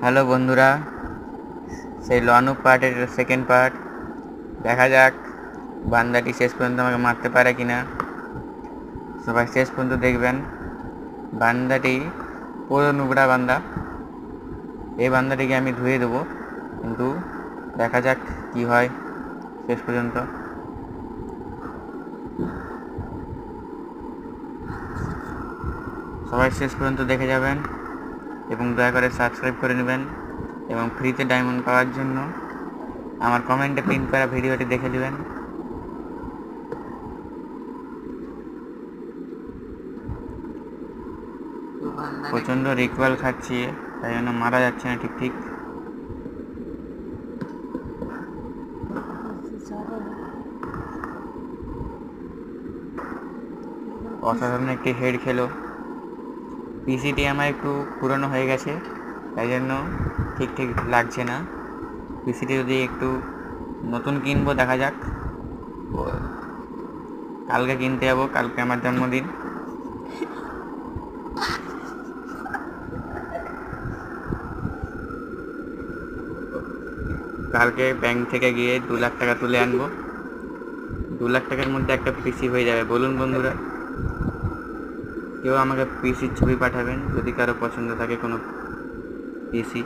Hello বন্ধুরা, সেই লনু পার্টের সেকেন্ড পার্ট। দেখা যাক বান্দাটি শেষ পর্যন্ত আমাকে মারতে পারে কিনা। সবাই শেষ পর্যন্ত দেখবেন। বান্দাটি পুরো নুবড়া বান্দা। এই বান্দাটিকে আমি ধুয়ে দেবো, কিন্তু দেখা যাক কি হয় শেষ পর্যন্ত। সবাই শেষ পর্যন্ত দেখে যাবেন এবং দয়া করে সাবস্ক্রাইব করে নেবেন এবং ফ্রিতে ডায়মন্ড পাওয়ার জন্য আমার কমেন্টে পিন করা ভিডিওটি দেখে নেবেন। প্রচণ্ড রিকোয়েল খাচ্ছি, তাই জন্য মারা যাচ্ছে না ঠিক ঠিক। অসাধারণ একটি হেড খেলো। পিসিটি আমার একটু পুরনো হয়ে গেছে, তাই জন্য ঠিক ঠিক লাগছে না। পিসিটি যদি একটু নতুন কিনবো, দেখা যাক। কালকে কিনতে যাবো, কালকে আমার জন্মদিন। কালকে ব্যাংক থেকে গিয়ে 2 লাখ টাকা তুলে আনবো। 2 লাখ টাকার মধ্যে একটা পিসি হয়ে যাবে। বলুন বন্ধুরা, কেউ আমাকে পিসির ছবি পাঠাবেন যদি কারো পছন্দ থাকে কোনো পিসি।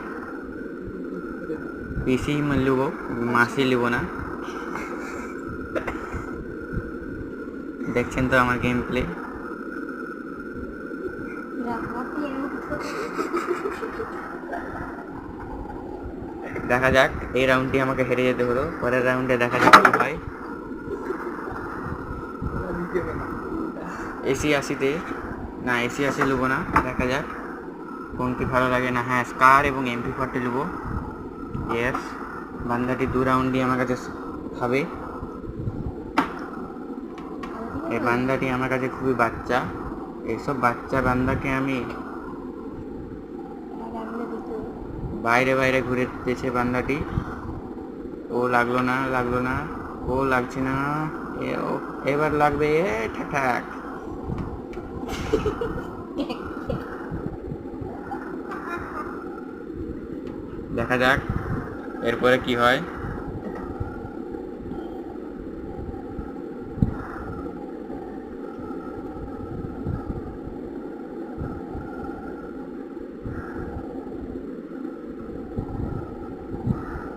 পিসি নেব, মাসি নেব না। দেখছেন তো আমার গেম প্লে। দেখা যাক, এই রাউন্ডটি আমাকে হেরে যেতে হলো, পরের রাউন্ডে দেখা যাক কি হয়। এসি 80তে না, এসি 80 নেবো না। দেখা যাক কোনটি ভালো লাগে না। হ্যাঁ, স্কার এবং MP40 নেবো। ইয়েস, বান্দাটি 2 রাউন্ডই আমার কাছে খাবে। এই বান্দাটি আমার কাছে খুবই বাচ্চা। এইসব বাচ্চা বান্দাকে আমি বাইরে বাইরে ঘুরে দিয়েছে বান্দাটি। ও লাগলো না, ও লাগছে না। এবার লাগবে। ঠাক ঠাক। দেখা যাক এরপরে কি হয়।